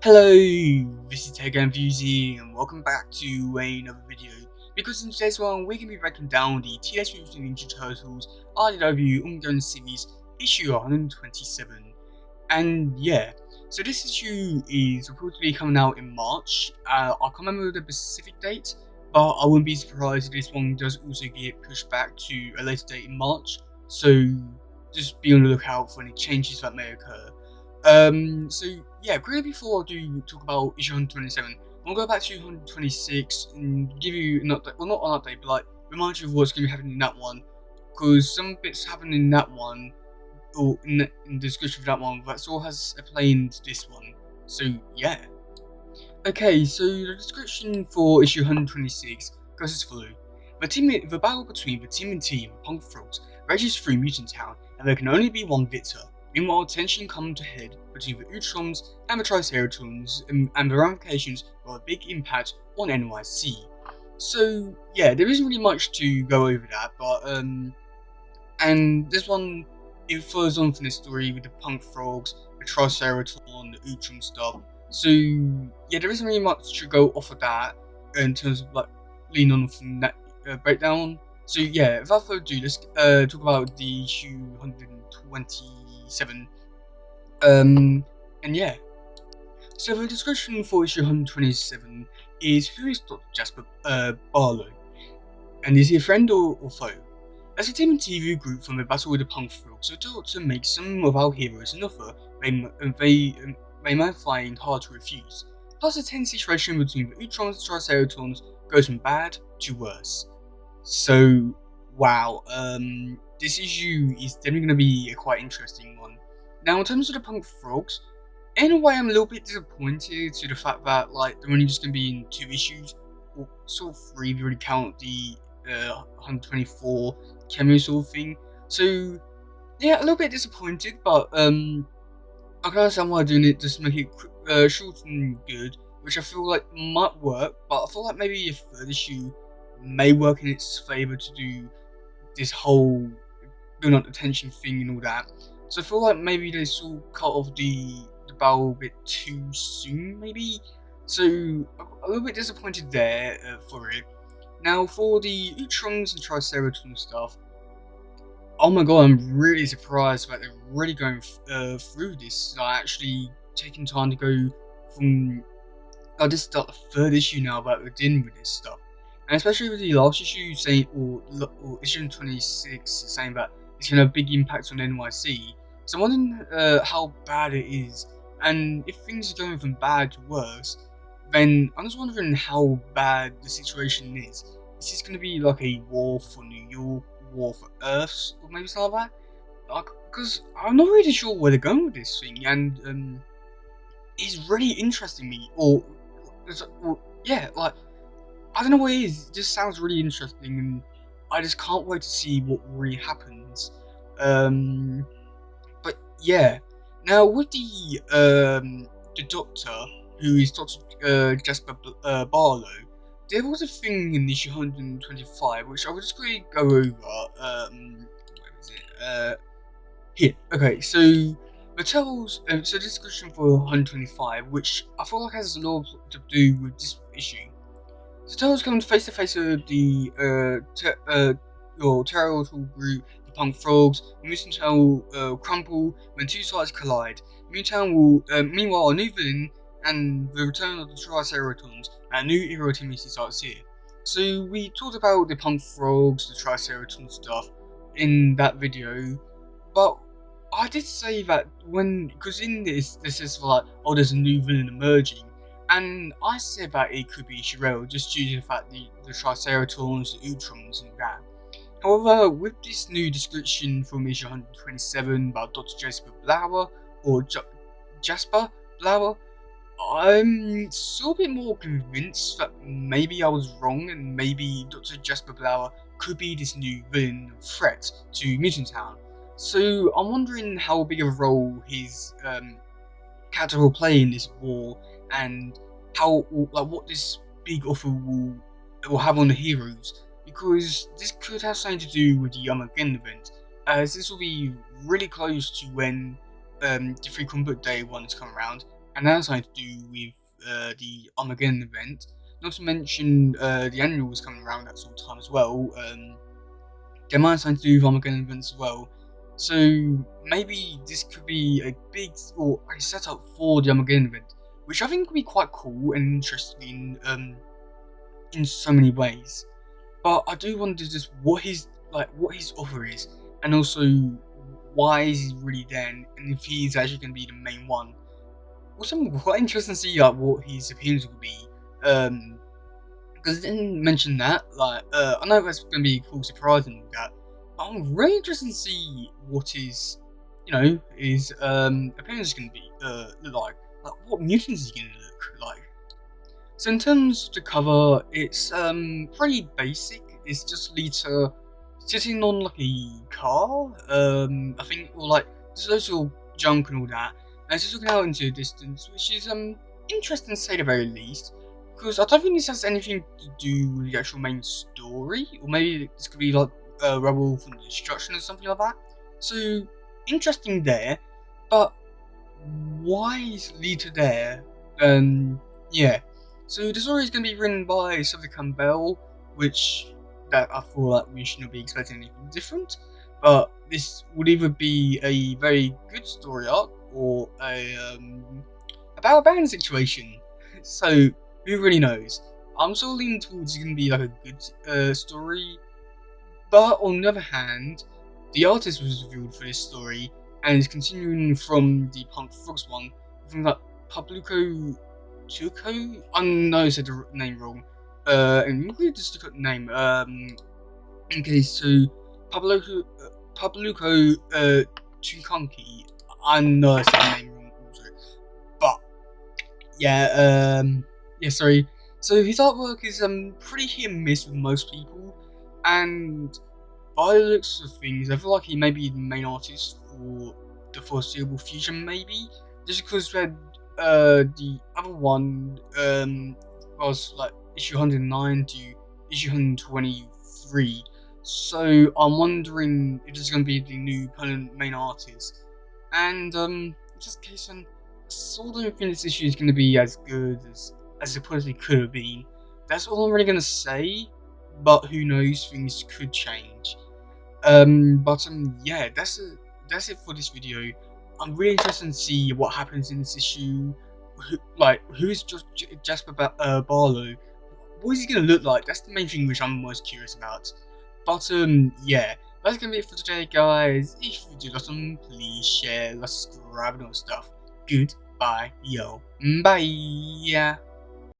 Hello, this is teddygaming and welcome back to another video. Because in today's one, we're going to be breaking down the Teenage Mutant Ninja Turtles RDW ongoing series issue 127. And yeah, so this issue is reportedly coming out in March. I can't remember the specific date, but I wouldn't be surprised if this one does also get pushed back to a later date in March. So just be on the lookout for any changes that may occur. So yeah, quickly before I do talk about issue 127, I'll go back to 126 and give you an update. Well, not an update, but like remind you of what's going to be happening in that one, because some bits happen in that one, or in the description of that one, that all has a play in this one. So yeah. Okay, so the description for issue 126 goes as follows. The battle between the tmnt and Punk Frogs rages through Mutant Town, and there can only be one victor. Meanwhile, tension comes to head between the Utrons and the Triceratons, and the ramifications of a big impact on NYC. So yeah, there isn't really much to go over that, but and this one, it follows on from this story with the Punk Frogs, the Triceraton, the Utron stuff. So yeah, there isn't really much to go off of that in terms of like lean on from that breakdown. So yeah, without further ado, let's talk about the issue 127. And yeah. So the description for issue 127 is, who is Dr. Jasper Barlow? And is he a friend or foe? As a team and TV group from the battle with the Punk Frogs, the Doctor makes some of our heroes an offer they might find hard to refuse. Plus, the tense situation between the Utrons and Triceratons goes from bad to worse. So, wow, this issue is definitely going to be a quite interesting one. Now, in terms of the Punk Frogs, in a way, I'm a little bit disappointed to the fact that like they're only just going to be in 2 issues, or sort of 3 if you really count the 124 cameo sort of thing. So, yeah, a little bit disappointed, but I can understand why doing it, just make it short and good, which I feel like might work, but I feel like maybe a 3rd issue may work in its favour to do this whole building up the tension thing and all that. So I feel like maybe they sort of cut off the battle a bit too soon, maybe. So a little bit disappointed there for it. Now for the Utrons and Triceraton stuff, oh my god, I'm really surprised that they're really going through this. Like actually taking time to go from. This is like the 3rd issue now that we're dealing with this stuff. And especially with the last issue saying, or issue 26 saying that it's going to have a big impact on NYC. So I'm wondering how bad it is. And if things are going from bad to worse, then I'm just wondering how bad the situation is. Is this going to be like a war for New York, war for Earth, or maybe something like that? Because I'm not really sure where they're going with this thing, and it's really interesting me. Or yeah, like, I don't know what it is. It just sounds really interesting, and I just can't wait to see what really happens. But yeah, now with the Doctor, who is Dr. Jasper Barlow, there was a thing in issue 125 which I will just quickly go over. Where is it? Here. Okay, so the Turtles. So this description for 125, which I feel like has a lot to do with this issue. The Turtles come face to face with the Turtle group, the Punk Frogs. The Mutant Town will crumple when 2 sides collide. Mutant will, meanwhile, a new villain and the return of the Triceratons, and a new hero team starts here. So we talked about the Punk Frogs, the Triceraton stuff in that video, but I did say that because in this is like, oh, there's a new villain emerging. And I said that it could be Shirel, just due to the fact the Triceratons, the Utrons, and that. However, with this new description from issue 127 about Dr. Jasper Blower, or Jasper Blower, I'm still a bit more convinced that maybe I was wrong, and maybe Dr. Jasper Blower could be this new villain threat to Mutant Town. So I'm wondering how big of a role his character will play in this war, and how, like, what this big offer will have on the heroes, because this could have something to do with the Armageddon event, as this will be really close to when the Free Comic Book Day one has come around, and that has something to do with the Armageddon event. Not to mention the annual was coming around that sort of time as well. There might have something to do with Armageddon events as well. So maybe this could be a big or a setup for the Armageddon event, which I think would be quite cool and interesting in so many ways. But I do wonder just what his offer is, and also why is he really there, and if he's actually going to be the main one. Also, I'm quite interested to see what his appearance will be. Because it didn't mention that. I know that's going to be a cool surprise and all that, but I'm really interested to see what his, his appearance is going to be look like. Like, what mutants is he going to look like? So in terms of the cover, it's pretty basic. It's just Lita sitting on like a car, I think, or like there's loads of junk and all that, and it's just looking out into the distance, which is interesting to say the very least, because I don't think this has anything to do with the actual main story, or maybe this could be like Rebel from Destruction or something like that. So interesting there, but why is Lita there? Yeah. So the story is going to be written by Sophie Campbell, which that I feel like we shouldn't be expecting anything different. But this would either be a very good story arc or a about a band situation. So who really knows? I'm sort of leaning towards it's going to be like a good story. But on the other hand, the artist was revealed for this story and is continuing from the Punk Frogs one. I think like Pabluco Tuco? I know I said the name wrong. And you could just look at the name. Okay, so Pabluco Tukanki. I know I said the name wrong also. But yeah, sorry. So his artwork is pretty hit and miss with most people, and by the looks of things, I feel like he may be the main artist for the foreseeable future, maybe. Just because we had the other one was like issue 109 to issue 123. So I'm wondering if this is going to be the new permanent main artist. And just in case, I sort of don't think this issue is going to be as good as it possibly could have been. That's all I'm really going to say. But who knows? Things could change. Yeah, that's it for this video. I'm really interested to see what happens in this issue. Who's Jasper Barlow? What is he gonna look like? That's the main thing which I'm most curious about. But yeah, that's gonna be it for today, guys. If you do awesome, please share, like, subscribe, and all that stuff. Goodbye, yo, bye.